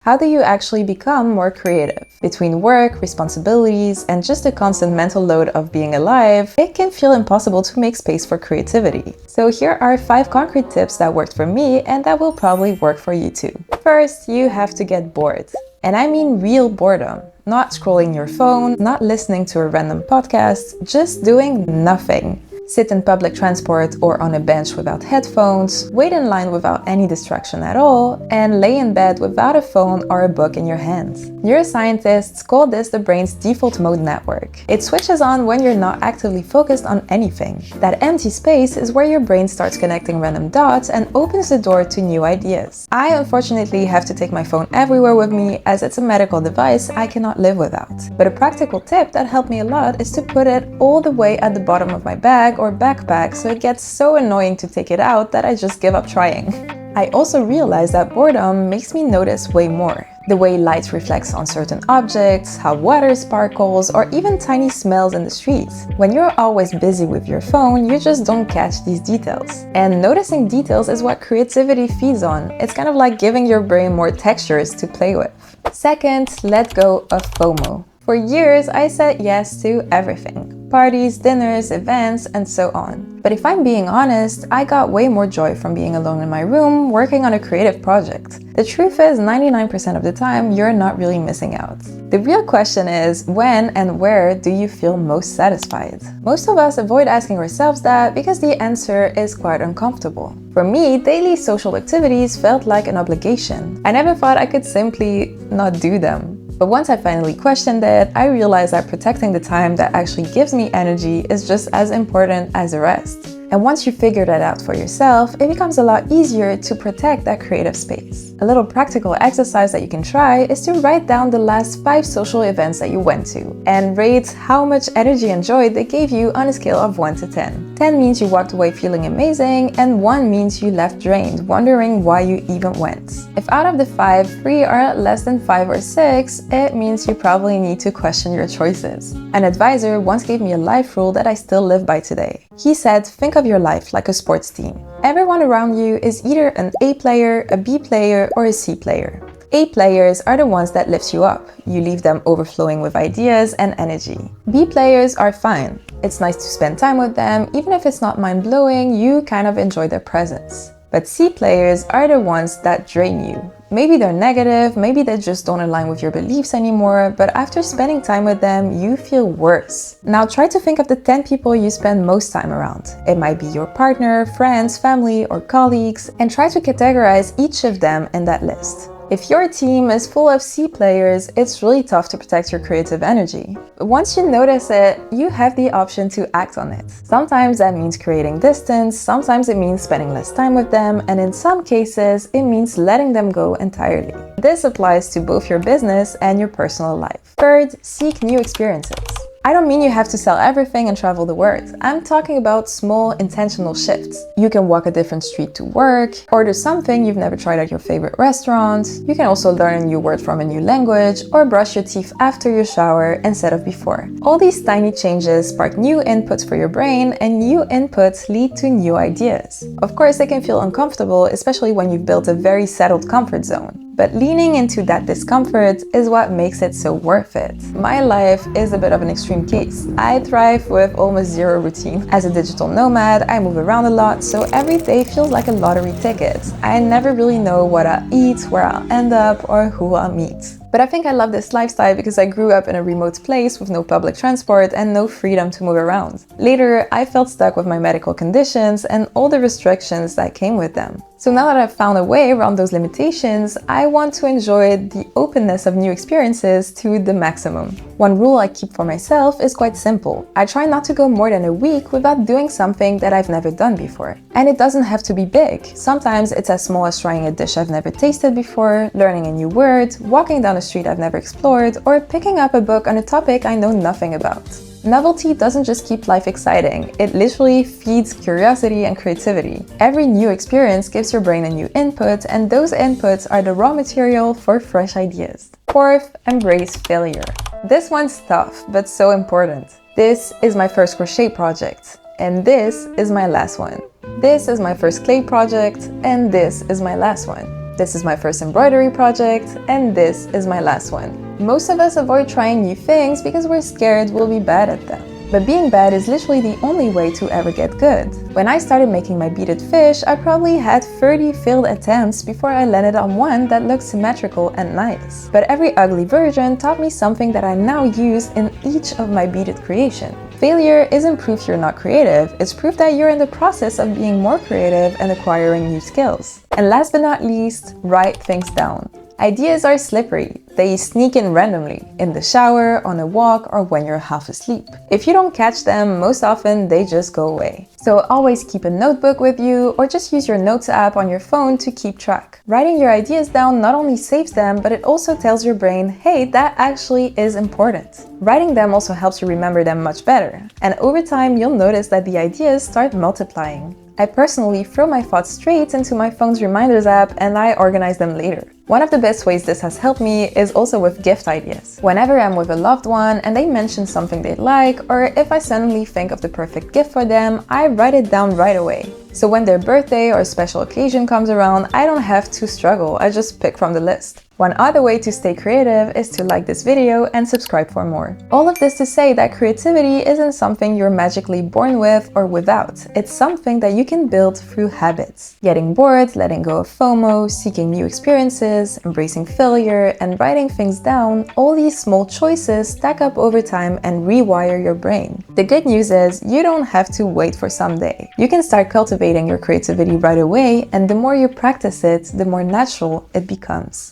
How do you actually become more creative? Between work, responsibilities, and just the constant mental load of being alive, it can feel impossible to make space for creativity. So here are 5 concrete tips that worked for me and that will probably work for you too. First, you have to get bored. And I mean real boredom. Not scrolling your phone, not listening to a random podcast, just doing nothing. Sit in public transport or on a bench without headphones, wait in line without any distraction at all, and lay in bed without a phone or a book in your hand. Neuroscientists call this the brain's default mode network. It switches on when you're not actively focused on anything. That empty space is where your brain starts connecting random dots and opens the door to new ideas. I unfortunately have to take my phone everywhere with me as it's a medical device I cannot live without. But a practical tip that helped me a lot is to put it all the way at the bottom of my bag or backpack, so it gets so annoying to take it out that I just give up trying. I also realized that boredom makes me notice way more. The way light reflects on certain objects, how water sparkles, or even tiny smells in the streets. When you're always busy with your phone, you just don't catch these details. And noticing details is what creativity feeds on. It's kind of like giving your brain more textures to play with. Second, let go of FOMO. For years, I said yes to everything. Parties, dinners, events, and so on. But if I'm being honest, I got way more joy from being alone in my room, working on a creative project. The truth is, 99% of the time, you're not really missing out. The real question is, when and where do you feel most satisfied? Most of us avoid asking ourselves that because the answer is quite uncomfortable. For me, daily social activities felt like an obligation. I never thought I could simply not do them. But once I finally questioned it, I realized that protecting the time that actually gives me energy is just as important as the rest. And once you figure that out for yourself, it becomes a lot easier to protect that creative space. A little practical exercise that you can try is to write down the last 5 social events that you went to and rate how much energy and joy they gave you on a scale of 1 to 10. 10 means you walked away feeling amazing, and 1 means you left drained, wondering why you even went. If out of the 5, 3 are less than 5 or 6, it means you probably need to question your choices. An advisor once gave me a life rule that I still live by today. He said, think of your life like a sports team. Everyone around you is either an A player, a B player, or a C player. A players are the ones that lift you up. You leave them overflowing with ideas and energy. B players are fine. It's nice to spend time with them, even if it's not mind-blowing, you kind of enjoy their presence. But C players are the ones that drain you. Maybe they're negative, maybe they just don't align with your beliefs anymore, but after spending time with them, you feel worse. Now try to think of the 10 people you spend most time around. It might be your partner, friends, family, or colleagues, and try to categorize each of them in that list. If your team is full of C players, it's really tough to protect your creative energy. But once you notice it, you have the option to act on it. Sometimes that means creating distance, sometimes it means spending less time with them, and in some cases, it means letting them go entirely. This applies to both your business and your personal life. Third, seek new experiences. I don't mean you have to sell everything and travel the world. I'm talking about small, intentional shifts. You can walk a different street to work, order something you've never tried at your favorite restaurant. You can also learn a new word from a new language, or brush your teeth after your shower instead of before. All these tiny changes spark new inputs for your brain, and new inputs lead to new ideas. Of course, they can feel uncomfortable, especially when you've built a very settled comfort zone. But leaning into that discomfort is what makes it so worth it. My life is a bit of an extreme case. I thrive with almost zero routine. As a digital nomad, I move around a lot, so every day feels like a lottery ticket. I never really know what I'll eat, where I'll end up, or who I'll meet. But I think I love this lifestyle because I grew up in a remote place with no public transport and no freedom to move around. Later, I felt stuck with my medical conditions and all the restrictions that came with them. So now that I've found a way around those limitations, I want to enjoy the openness of new experiences to the maximum. One rule I keep for myself is quite simple. I try not to go more than a week without doing something that I've never done before. And it doesn't have to be big. Sometimes it's as small as trying a dish I've never tasted before, learning a new word, walking down a street I've never explored, or picking up a book on a topic I know nothing about. Novelty doesn't just keep life exciting, it literally feeds curiosity and creativity. Every new experience gives your brain a new input, and those inputs are the raw material for fresh ideas. Fourth, embrace failure. This one's tough, but so important. This is my first crochet project, and this is my last one. This is my first clay project, and this is my last one. This is my first embroidery project, and this is my last one. Most of us avoid trying new things because we're scared we'll be bad at them. But being bad is literally the only way to ever get good. When I started making my beaded fish, I probably had 30 failed attempts before I landed on one that looked symmetrical and nice. But every ugly version taught me something that I now use in each of my beaded creation. Failure isn't proof you're not creative, it's proof that you're in the process of being more creative and acquiring new skills. And last but not least, write things down. Ideas are slippery. They sneak in randomly, in the shower, on a walk, or when you're half asleep. If you don't catch them, most often they just go away. So always keep a notebook with you, or just use your notes app on your phone to keep track. Writing your ideas down not only saves them, but it also tells your brain, hey, that actually is important. Writing them also helps you remember them much better. And over time, you'll notice that the ideas start multiplying. I personally throw my thoughts straight into my phone's reminders app and I organize them later. One of the best ways this has helped me is also with gift ideas. Whenever I'm with a loved one and they mention something they'd like, or if I suddenly think of the perfect gift for them, I write it down right away. So when their birthday or special occasion comes around, I don't have to struggle, I just pick from the list. One other way to stay creative is to like this video and subscribe for more. All of this to say that creativity isn't something you're magically born with or without. It's something that you can build through habits. Getting bored, letting go of FOMO, seeking new experiences, embracing failure, and writing things down, all these small choices stack up over time and rewire your brain. The good news is you don't have to wait for someday. You can start cultivating your creativity right away, and the more you practice it, the more natural it becomes.